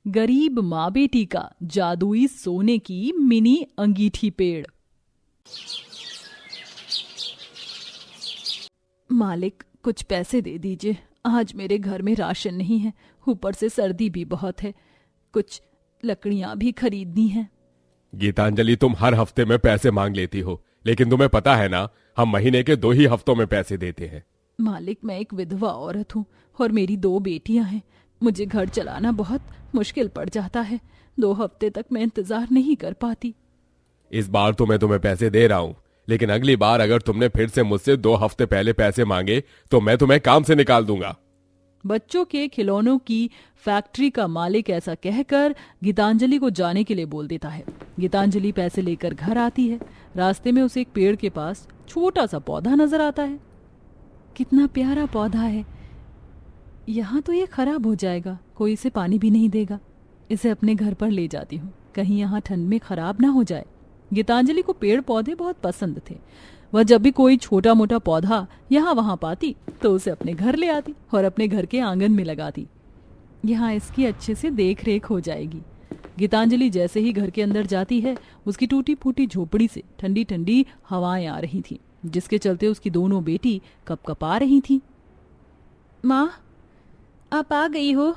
गरीब माँ बेटी का जादुई सोने की मिनी अंगीठी पेड़। मालिक, कुछ पैसे दे दीजिए, आज मेरे घर में राशन नहीं है, ऊपर से सर्दी भी बहुत है, कुछ लकड़ियां भी खरीदनी है। गीतांजलि, तुम हर हफ्ते में पैसे मांग लेती हो, लेकिन तुम्हें पता है ना, हम महीने के 2 ही हफ्तों में पैसे देते हैं। मालिक, मैं एक विधवा औरत हूँ और मेरी 2 बेटियां हैं, मुझे घर चलाना बहुत मुश्किल पड़ जाता है। 2 हफ्ते तक मैं इंतजार नहीं कर पाती। इस बार तो मैं तुम्हें पैसे दे रहा हूँ, लेकिन अगली बार अगर तुमने फिर से मुझसे 2 हफ्ते पहले पैसे मांगे तो मैं तुम्हें काम से निकाल दूंगा। बच्चों के खिलौनों की फैक्ट्री का मालिक ऐसा कहकर गीतांजलि को जाने के लिए बोल देता है। गीतांजलि पैसे लेकर घर आती है। रास्ते में उसे एक पेड़ के पास छोटा सा पौधा नजर आता है। कितना प्यारा पौधा है, यहाँ तो ये खराब हो जाएगा, कोई इसे पानी भी नहीं देगा। इसे अपने घर पर ले जाती हूँ, कहीं यहाँ ठंड में खराब ना हो जाए। गीतांजलि को पेड़ पौधे बहुत पसंद थे। वह जब भी कोई छोटा मोटा पौधा यहाँ वहाँ पाती तो उसे अपने घर ले आती और अपने घर के आंगन में लगाती। यहाँ इसकी अच्छे से देख रेख हो जाएगी। गीतांजलि जैसे ही घर के अंदर जाती है, उसकी टूटी फूटी झोपड़ी से ठंडी ठंडी हवाएं आ रही थी, जिसके चलते उसकी दोनों बेटी कपकपा रही थी। माँ, आप आ गई हो?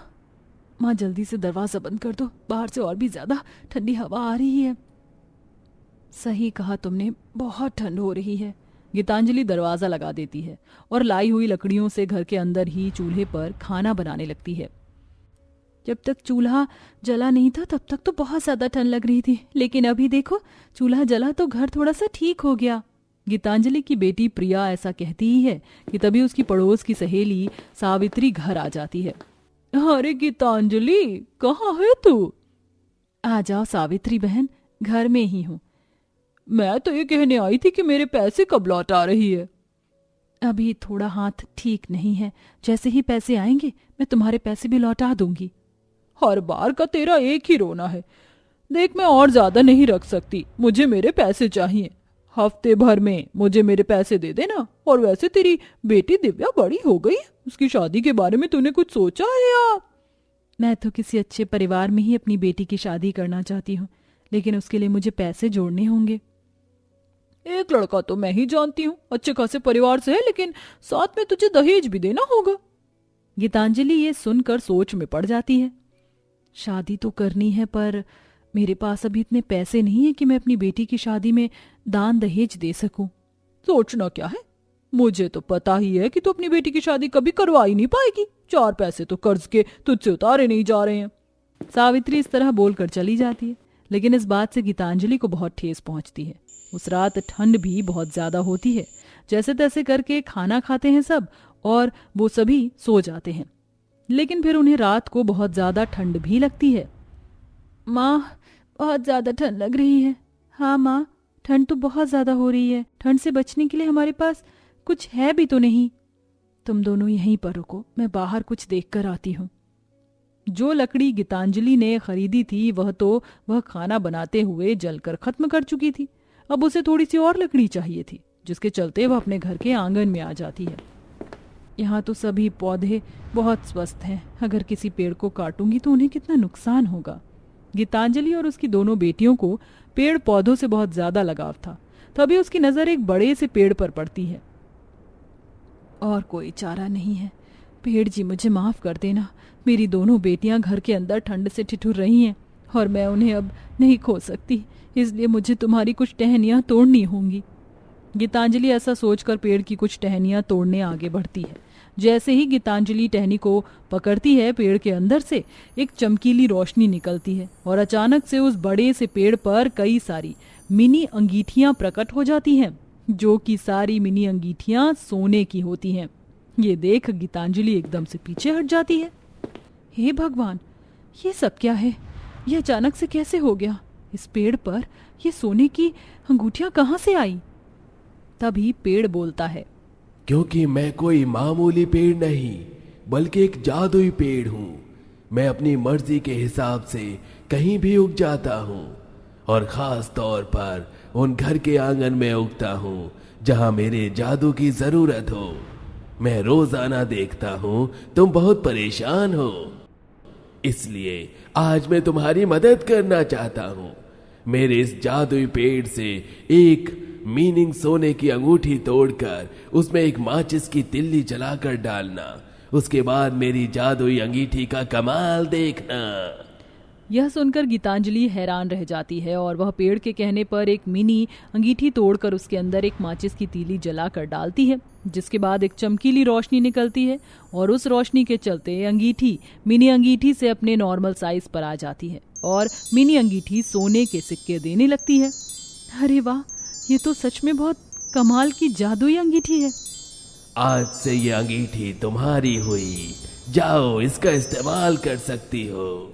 माँ, जल्दी से दरवाजा बंद कर दो, बाहर से और भी ज्यादा ठंडी हवा आ रही है। सही कहा तुमने, बहुत ठंड हो रही है। गीतांजलि दरवाजा लगा देती है और लाई हुई लकड़ियों से घर के अंदर ही चूल्हे पर खाना बनाने लगती है। जब तक चूल्हा जला नहीं था तब तक तो बहुत ज्यादा ठंड लग रही थी, लेकिन अभी देखो चूल्हा जला तो घर थोड़ा सा ठीक हो गया। गीतांजलि की बेटी प्रिया ऐसा कहती ही है कि तभी उसकी पड़ोस की सहेली सावित्री घर आ जाती है। अरे गीतांजलि, कहाँ है तू? आ जाओ सावित्री बहन, घर में ही हूँ। मैं तो ये कहने आई थी कि मेरे पैसे कब लौट आ रही है। अभी थोड़ा हाथ ठीक नहीं है, जैसे ही पैसे आएंगे मैं तुम्हारे पैसे भी लौटा दूंगी। हर बार का तेरा एक ही रोना है। देख, मैं और ज्यादा नहीं रख सकती, मुझे मेरे पैसे चाहिए। हफ्ते भर में मुझे मेरे पैसे दे देना। और वैसे तेरी बेटी दिव्या बड़ी हो गई, उसकी शादी के बारे में तूने कुछ सोचा है या? मैं तो किसी अच्छे परिवार में ही अपनी बेटी की शादी करना चाहती हूँ, लेकिन उसके लिए मुझे पैसे जोड़ने होंगे। एक लड़का तो मैं ही जानती हूँ, अच्छे खासे परिवार से है, लेकिन साथ में तुझे दहेज भी देना होगा। गीतांजलि ये सुनकर सोच में पड़ जाती है। शादी तो करनी है, पर मेरे पास अभी इतने पैसे नहीं है कि मैं अपनी बेटी की शादी में दान दहेज दे सकूं। सोचना क्या है, मुझे तो पता ही है कि तू अपनी बेटी की शादी कभी करवा ही नहीं पाएगी। 4 पैसे तो कर्ज के तुझसे उतारे नहीं जा रहे हैं। सावित्री इस तरह बोलकर चली जाती है, लेकिन इस बात से गीतांजलि को बहुत ठेस पहुंचती है। उस रात ठंड भी बहुत ज्यादा होती है। जैसे तैसे करके खाना खाते हैं सब और वो सभी सो जाते हैं, लेकिन फिर उन्हें रात को बहुत ज्यादा ठंड भी लगती है। माँ, बहुत ज्यादा ठंड लग रही है। हाँ माँ, ठंड तो बहुत ज्यादा हो रही है। ठंड से बचने के लिए हमारे पास कुछ है भी तो नहीं। तुम दोनों यहीं पर रुको, मैं बाहर कुछ देख कर आती हूँ। जो लकड़ी गीतांजलि ने खरीदी थी वह खाना बनाते हुए जलकर खत्म कर चुकी थी। अब उसे थोड़ी सी और लकड़ी चाहिए थी, जिसके चलते वह अपने घर के आंगन में आ जाती है। यहाँ तो सभी पौधे बहुत स्वस्थ हैं, अगर किसी पेड़ को काटूंगी तो उन्हें कितना नुकसान होगा। गीतांजलि और उसकी दोनों बेटियों को पेड़ पौधों से बहुत ज्यादा लगाव था। तभी उसकी नजर एक बड़े से पेड़ पर पड़ती है। और कोई चारा नहीं है, पेड़ जी मुझे माफ कर देना। मेरी दोनों बेटियां घर के अंदर ठंड से ठिठुर रही हैं और मैं उन्हें अब नहीं खो सकती, इसलिए मुझे तुम्हारी कुछ टहनियां तोड़नी होंगी। गीतांजलि ऐसा सोचकर पेड़ की कुछ टहनियां तोड़ने आगे बढ़ती है। जैसे ही गीतांजलि टहनी को पकड़ती है, पेड़ के अंदर से एक चमकीली रोशनी निकलती है और अचानक से उस बड़े से पेड़ पर कई सारी मिनी अंगीठियां प्रकट हो जाती हैं, जो कि सारी मिनी अंगीठियां सोने की होती हैं। ये देख गीतांजलि एकदम से पीछे हट जाती है। हे भगवान, ये सब क्या है? ये अचानक से कैसे हो गया? इस पेड़ पर ये सोने की अंगूठियां कहाँ से आई? तभी पेड़ बोलता है, क्योंकि मैं कोई मामूली पेड़ नहीं, बल्कि एक जादुई पेड़ हूँ। मैं अपनी मर्जी के हिसाब से कहीं भी उग जाता हूँ और खास तौर पर उन घर के आंगन में उगता हूँ जहाँ मेरे जादू की जरूरत हो। मैं रोजाना देखता हूँ तुम बहुत परेशान हो। इसलिए आज मैं तुम्हारी मदद करना चाहता हूँ। मेरे इस जादुई पेड़ से एक मीनिंग सोने की अंगूठी तोड़कर उसमें एक माचिस की तिल्ली जलाकर डालना। उसके बाद मेरी जादुई अंगीठी का कमाल देखना। यह सुनकर गीतांजलि हैरान रह जाती है और वह पेड़ के कहने पर एक मिनी अंगीठी तोड़कर उसके अंदर एक माचिस की तीली जलाकर डालती है, जिसके बाद एक चमकीली रोशनी निकलती है और उस रोशनी के चलते अंगीठी मिनी अंगीठी से अपने नॉर्मल साइज पर आ जाती है और मिनी अंगीठी सोने के सिक्के देने लगती है। अरे वाह, ये तो सच में बहुत कमाल की जादुई अंगीठी है। आज से ये अंगीठी तुम्हारी हुई, जाओ इसका इस्तेमाल कर सकती हो।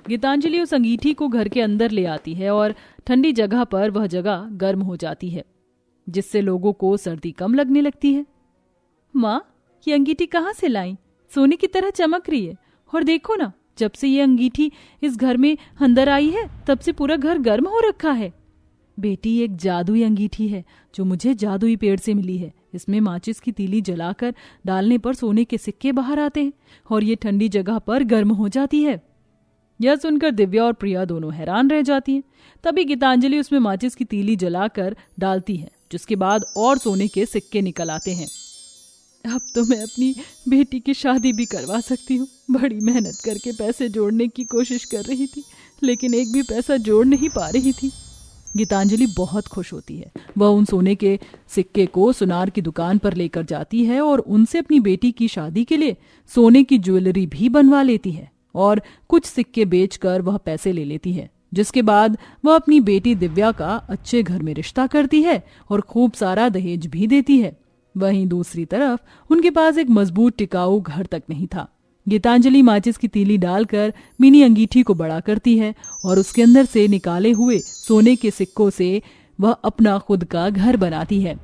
गीतांजलि उस अंगीठी को घर के अंदर ले आती है और ठंडी जगह पर वह जगह गर्म हो जाती है, जिससे लोगों को सर्दी कम लगने लगती है। माँ, ये अंगीठी कहाँ से लाई? सोने की तरह चमक रही है और देखो ना, जब से ये अंगीठी इस घर में अंदर आई है तब से पूरा घर गर्म हो रखा है। बेटी, एक जादुई अंगीठी है जो मुझे जादुई पेड़ से मिली है। इसमें माचिस की तीली जलाकर डालने पर सोने के सिक्के बाहर आते हैं और ये ठंडी जगह पर गर्म हो जाती है। यह सुनकर दिव्या और प्रिया दोनों हैरान रह जाती हैं। तभी गीतांजलि उसमें माचिस की तीली जलाकर डालती है, जिसके बाद और सोने के सिक्के निकल आते हैं। अब तो मैं अपनी बेटी की शादी भी करवा सकती हूँ। बड़ी मेहनत करके पैसे जोड़ने की कोशिश कर रही थी, लेकिन एक भी पैसा जोड़ नहीं पा रही थी। गीतांजलि बहुत खुश होती है। वह उन सोने के सिक्के को सुनार की दुकान पर लेकर जाती है और उनसे अपनी बेटी की शादी के लिए सोने की ज्वेलरी भी बनवा लेती है और कुछ सिक्के बेचकर वह पैसे ले लेती है, जिसके बाद वह अपनी बेटी दिव्या का अच्छे घर में रिश्ता करती है और खूब सारा दहेज भी देती है। वहीं दूसरी तरफ उनके पास एक मजबूत टिकाऊ घर तक नहीं था। गीतांजलि माचिस की तीली डालकर मिनी अंगीठी को बड़ा करती है और उसके अंदर से निकाले हुए सोने के सिक्कों से वह अपना खुद का घर बनाती है।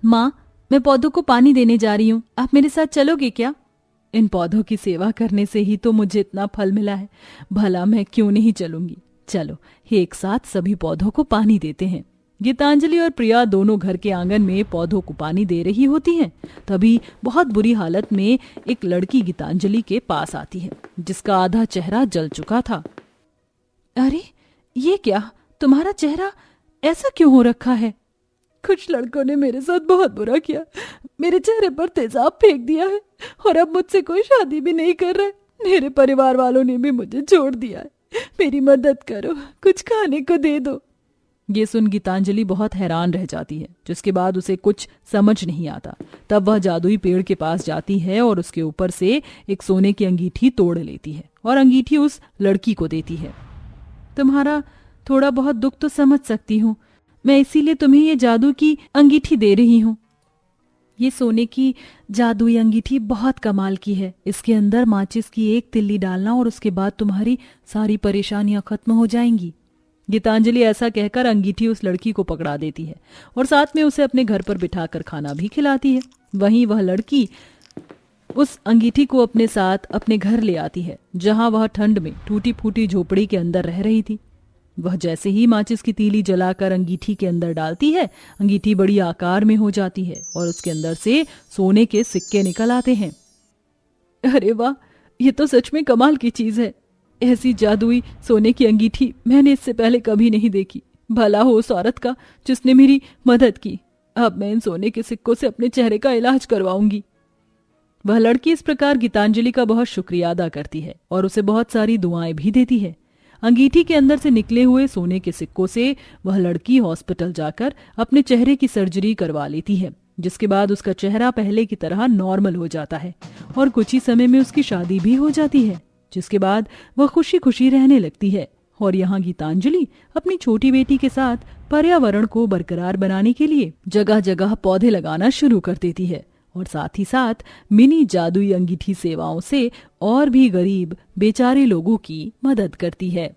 माँ, मैं पौधों को पानी देने जा रही हूँ, आप मेरे साथ चलोगे क्या? इन पौधों की सेवा करने से ही तो मुझे इतना फल मिला है, भला मैं क्यों नहीं चलूंगी। चलो एक साथ सभी पौधों को पानी देते हैं। गीतांजलि और प्रिया दोनों घर के आंगन में पौधों को पानी दे रही होती हैं। तभी बहुत बुरी हालत में एक लड़की गीतांजलि के पास आती है, जिसका आधा चेहरा जल चुका था। अरे ये क्या, तुम्हारा चेहरा ऐसा क्यों हो रखा है? कुछ लड़कों ने मेरे साथ बहुत बुरा किया, मेरे चेहरे पर तेजाब फेंक दिया है और अब मुझसे कोई शादी भी नहीं कर रहे। मेरे परिवार वालों ने भी मुझे छोड़ दिया है। मेरी मदद करो, कुछ खाने को दे दो। ये सुन गीतांजलि बहुत हैरान रह जाती है, जिसके बाद उसे कुछ समझ नहीं आता। तब वह जादुई पेड़ के पास जाती है और उसके ऊपर से एक सोने की अंगीठी तोड़ लेती है और अंगीठी उस लड़की को देती है। तुम्हारा थोड़ा बहुत दुख तो समझ सकती हूँ, मैं इसीलिए तुम्हें ये जादू की अंगीठी दे रही हूँ। ये सोने की जादुई अंगीठी बहुत कमाल की है। इसके अंदर माचिस की एक तिल्ली डालना और उसके बाद तुम्हारी सारी परेशानियां खत्म हो जाएंगी। गीतांजलि ऐसा कहकर अंगीठी उस लड़की को पकड़ा देती है और साथ में उसे अपने घर पर बिठाकर खाना भी खिलाती है। वहीं वह लड़की उस अंगीठी को अपने साथ अपने घर ले आती है, जहां वह ठंड में टूटी फूटी झोपड़ी के अंदर रह रही थी। वह जैसे ही माचिस की तीली जलाकर अंगीठी के अंदर डालती है, अंगीठी बड़ी आकार में हो जाती है और उसके अंदर से सोने के सिक्के निकल आते हैं। अरे वाह, ये तो सच में कमाल की चीज है। ऐसी जादुई सोने की अंगीठी मैंने इससे पहले कभी नहीं देखी। भला हो उस औरत का जिसने मेरी मदद की। अब मैं इन सोने के सिक्कों से अपने चेहरे का इलाज करवाऊंगी। वह लड़की इस प्रकार गीतांजलि का बहुत शुक्रिया अदा करती है और उसे बहुत सारी दुआएं भी देती है। अंगीठी के अंदर से निकले हुए सोने के सिक्कों से वह लड़की हॉस्पिटल जाकर अपने चेहरे की सर्जरी करवा लेती है, जिसके बाद उसका चेहरा पहले की तरह नॉर्मल हो जाता है और कुछ ही समय में उसकी शादी भी हो जाती है, जिसके बाद वह खुशी खुशी रहने लगती है। और यहाँ गीतांजलि अपनी छोटी बेटी के साथ पर्यावरण को बरकरार बनाने के लिए जगह जगह पौधे लगाना शुरू कर देती है और साथ ही साथ मिनी जादुई अंगीठी सेवाओं से और भी गरीब बेचारे लोगों की मदद करती है।